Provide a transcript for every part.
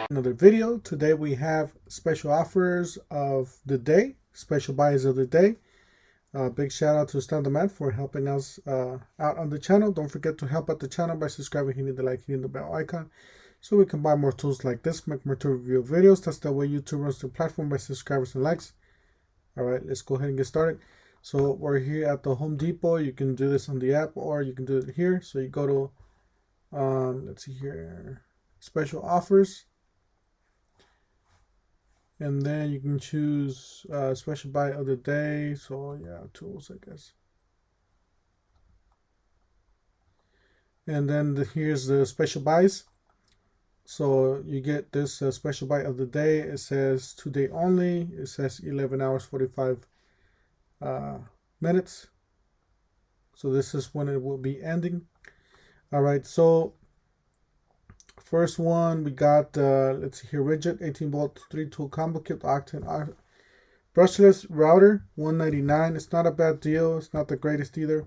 Another video. Today we have special offers of the day, special buys of the day. Big shout out to Stan the Man for helping us out on the channel. Don't forget to help out the channel by subscribing, hitting the like, hitting the bell icon, so we can buy more tools like this, make more tool review videos. That's the way YouTube runs the platform, by subscribers and likes. All right, let's go ahead and get started. So we're here at the Home Depot. You can do this on the app or you can do it here. So you go to, let's see here, special offers. And then you can choose special buy of the day. So yeah, tools, I guess. And then here's the special buys. So you get this special buy of the day. It says today only. It says 11 hours 45 minutes. So this is when it will be ending. All right, so first one we got, let's see here, rigid 18-volt 3-tool combo kit, octane brushless router, $199. It's not a bad deal. It's not the greatest either.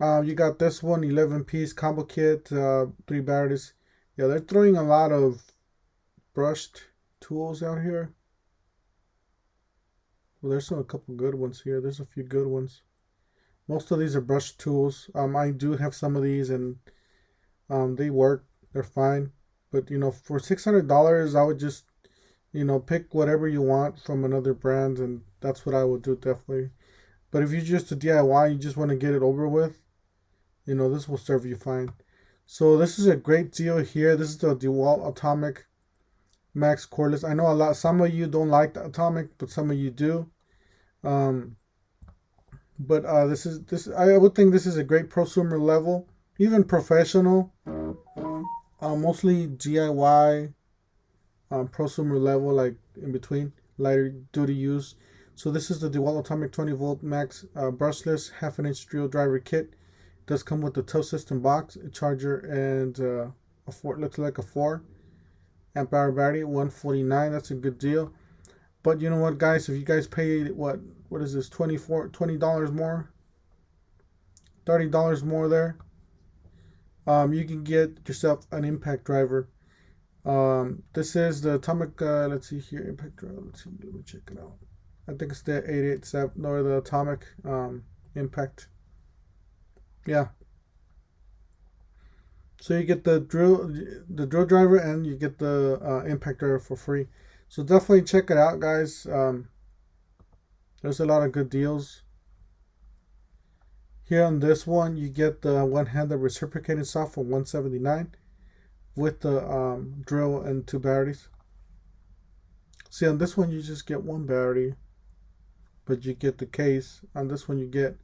You got this one, 11-piece combo kit, 3 batteries. Yeah, they're throwing a lot of brushed tools out here. Well, there's a couple good ones here. There's a few good ones. Most of these are brushed tools. I do have some of these, and they work. They're fine. But, you know, for $600, I would just, you know, pick whatever you want from another brand, and that's what I would do, definitely. But if you're just a DIY, you just want to get it over with, you know, this will serve you fine. So this is a great deal here. This is the Dewalt Atomic Max Cordless. I know some of you don't like the Atomic, but some of you do. But I would think this is a great prosumer level, even professional. Mostly DIY, prosumer level, like in between, lighter duty use. So this is the Dewalt Atomic 20-volt Max brushless half-inch drill driver kit. It does come with the tow system box, a charger, and looks like a 4 amp hour battery, $149. That's a good deal. But you know what, guys? If you guys pay what is this, $20 more, $30 more there, you can get yourself an impact driver. This is the Atomic, let's see here, impact driver. Let's see, let me check it out. I think it's the 887 or the Atomic impact. Yeah. So you get the drill driver, and you get the impact driver for free. So definitely check it out, guys. There's a lot of good deals. Here on this one, you get the one-handed reciprocating saw for $179 with the drill and 2 batteries. See, on this one, you just get 1 battery, but you get the case. On this one, you get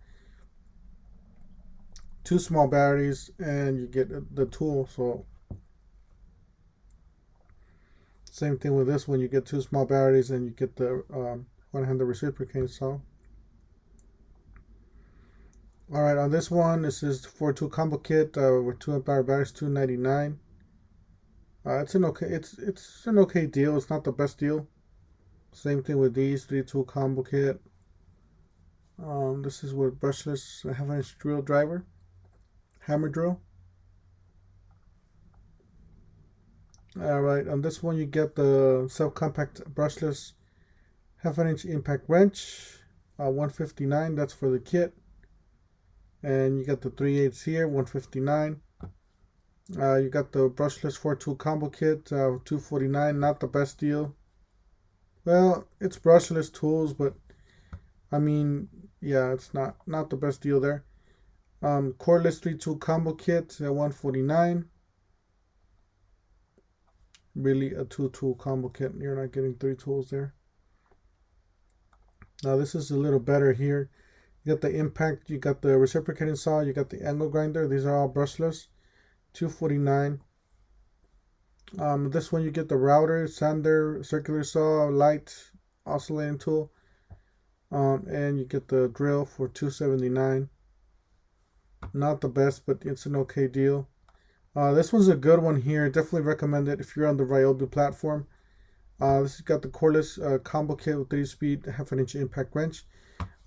2 small batteries, and you get the tool. So same thing with this one. You get 2 small batteries, and you get the one-handed reciprocating saw. All right, on this one, this is 4-tool combo kit with 2 amp hour batteries, $299. It's an okay deal. It's not the best deal. Same thing with these 3-tool combo kit. This is with brushless half-inch drill driver, hammer drill. All right, on this one you get the subcompact brushless half-inch impact wrench, $159. That's for the kit. And you got the 3/8 here, $159. You got the brushless 4-tool combo kit, $249. Not the best deal. Well, it's brushless tools, but I mean, yeah, it's not the best deal there. Cordless 3-tool combo kit, $149. Really, a 2-tool combo kit. You're not getting 3 tools there. Now this is a little better here. You got the impact, you got the reciprocating saw, you got the angle grinder. These are all brushless, $249. This one you get the router, sander, circular saw, light oscillating tool, and you get the drill for $279. Not the best, but it's an okay deal. This one's a good one here. Definitely recommend it if you're on the Ryobi platform. This has got the cordless combo kit with 3-speed half-inch impact wrench.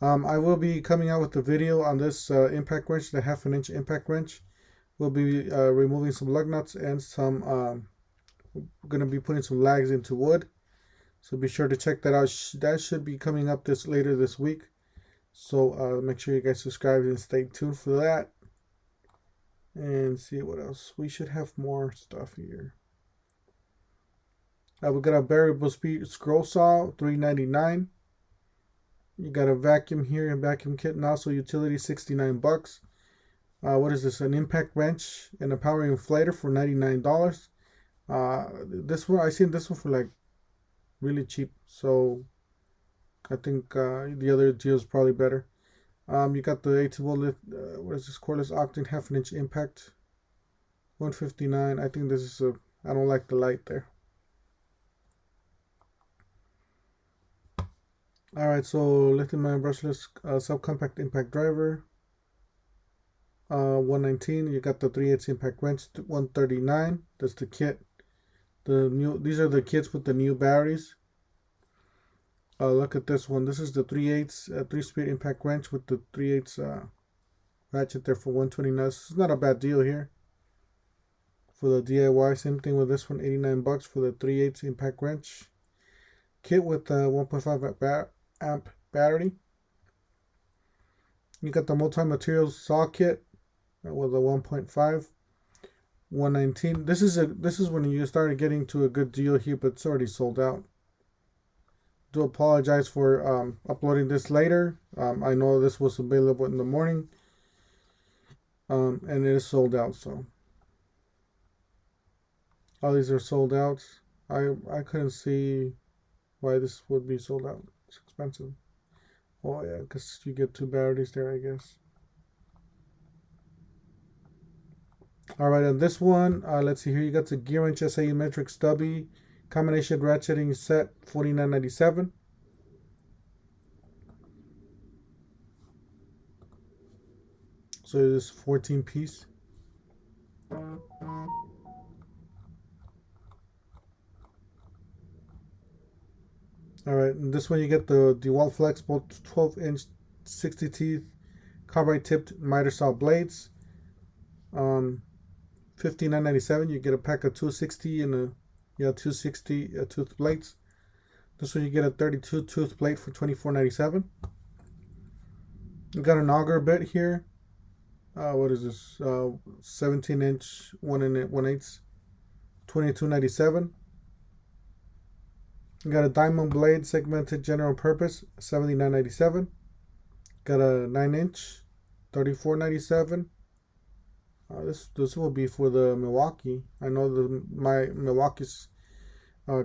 I will be coming out with a video on this impact wrench, the half-inch impact wrench. We'll be removing some lug nuts and some We're going to be putting some lags into wood. So be sure to check that out. That should be coming up later this week. So make sure you guys subscribe and stay tuned for that. And see what else. We should have more stuff here. We got a variable speed scroll saw, $3.99. You got a vacuum here and vacuum kit and also utility, $69. What is this? An impact wrench and a power inflator for $99. This one, I seen this one for like really cheap. So I think the other deal is probably better. You got the 8-volt, what is this? Cordless octane half-inch impact, $159. I think this is I don't like the light there. Alright, so lithium-ion brushless subcompact impact driver, $119. You got the 3/8 impact wrench, $139. That's the kit. These are the kits with the new batteries. Look at this one. This is the 3/8 3-speed impact wrench with the 3/8 ratchet there for $129. This is not a bad deal here for the DIY. Same thing with this one, $89 for the 3/8 impact wrench kit with the 1.5 amp battery. You got the multi-materials saw kit with a 1.5, $119. This is when you started getting to a good deal here, but it's already sold out. Do apologize for uploading this later. I know this was available in the morning, and it is sold out. So all these are sold out. I couldn't see why this would be sold out. It's expensive. Oh yeah, because you get 2 batteries there, I guess. All right, on this one, let's see here. You got the gear wrench SAE metric stubby combination ratcheting set, $49.97. So it is 14 piece. All right, and this one you get the Dewalt Flex, both 12-inch 60 teeth carbide tipped miter saw blades. $59.97. You get a pack of 260 and 260 tooth plates. This one you get a 32 tooth plate for $24.97. You got an auger bit here. What is this? 17-inch 1/8, $22.97. You got a diamond blade segmented general purpose, $79.97. Got a 9-inch, $34.97. This will be for the Milwaukee. I know my Milwaukee's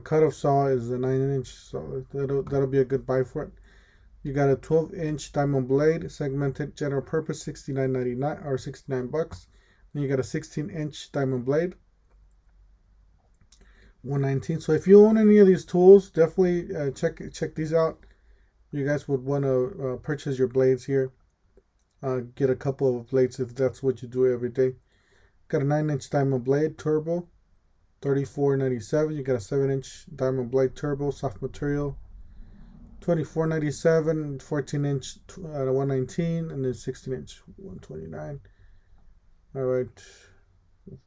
cutoff saw is a 9-inch, so that'll be a good buy for it. You got a 12-inch diamond blade segmented general purpose, $69.99 or $69. Then you got a 16-inch diamond blade, $119. So if you own any of these tools, definitely check these out. You guys would want to purchase your blades here. Get a couple of blades if that's what you do every day. Got a 9-inch diamond blade turbo, $34.97. You got a 7-inch diamond blade turbo soft material, $24.97. 14-inch $119, and then 16-inch $129. All right,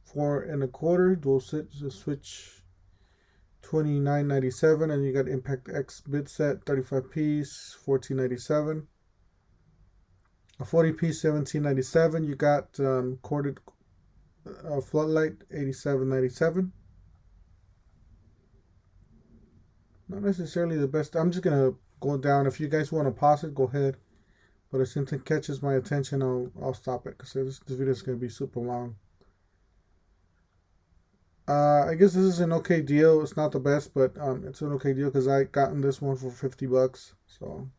4 1/4 dual switch, $29.97, and you got Impact X bit set, 35 piece, $14.97. A 40 piece, $17.97. You got corded floodlight, $87.97. Not necessarily the best. I'm just gonna go down. If you guys want to pause it, go ahead. But if something catches my attention, I'll stop it because this video is gonna be super long. I guess this is an okay deal. It's not the best, but it's an okay deal because I gotten this one for $50. So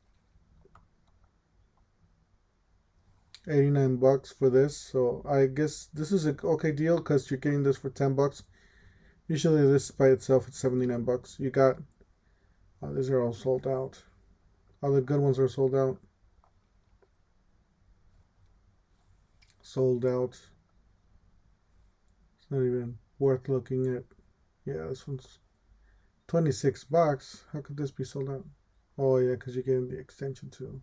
$89 for this. So I guess this is an okay deal because you're getting this for $10. Usually this by itself it's $79. You got these are all sold out. All the good ones are sold out. Sold out. It's not even worth looking at. Yeah, this one's $26. How could this be sold out? Oh yeah, because you're getting the extension too.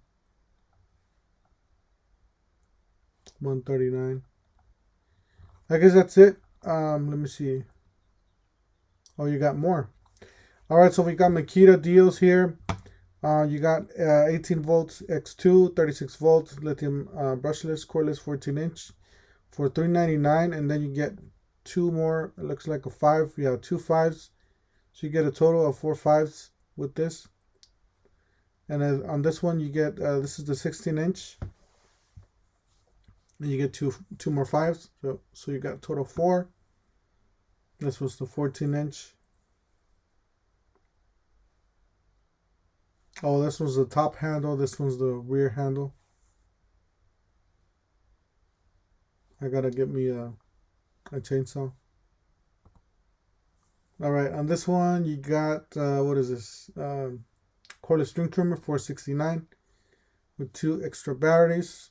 $139. I guess that's it. Let me see. Oh, you got more. All right, so we got Makita Deals here. You got 18 volts X2, 36 volts lithium brushless, cordless 14-inch for $3.99, and then you get two more. It looks like a 5. Yeah, 2 5s. So you get a total of 4 5s with this. And on this one, you get this is the 16-inch, and you get two more 5s. So you got a total of 4. This was the 14-inch. Oh, this was the top handle. This one's the rear handle. I gotta get me a chainsaw. All right, on this one you got what is this? Cordless string trimmer, $4.69 with 2 extra batteries.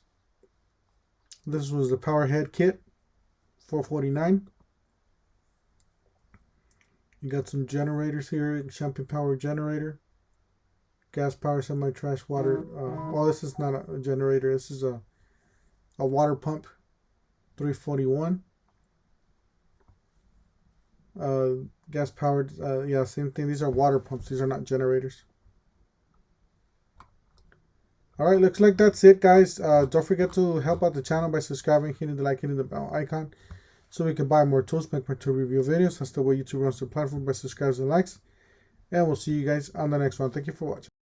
This was the Powerhead Kit, $4.49. You got some generators here, champagne power generator, gas power, semi-trash water. Well, this is not a generator. This is a water pump, $3.41. Gas powered. Yeah, same thing. These are water pumps. These are not generators. All right, looks like that's it, guys. Don't forget to help out the channel by subscribing, hitting the like, hitting the bell icon, so we can buy more tools, make more tool review videos. That's the way YouTube runs the platform, by subscribes and likes. And we'll see you guys on the next one. Thank you for watching.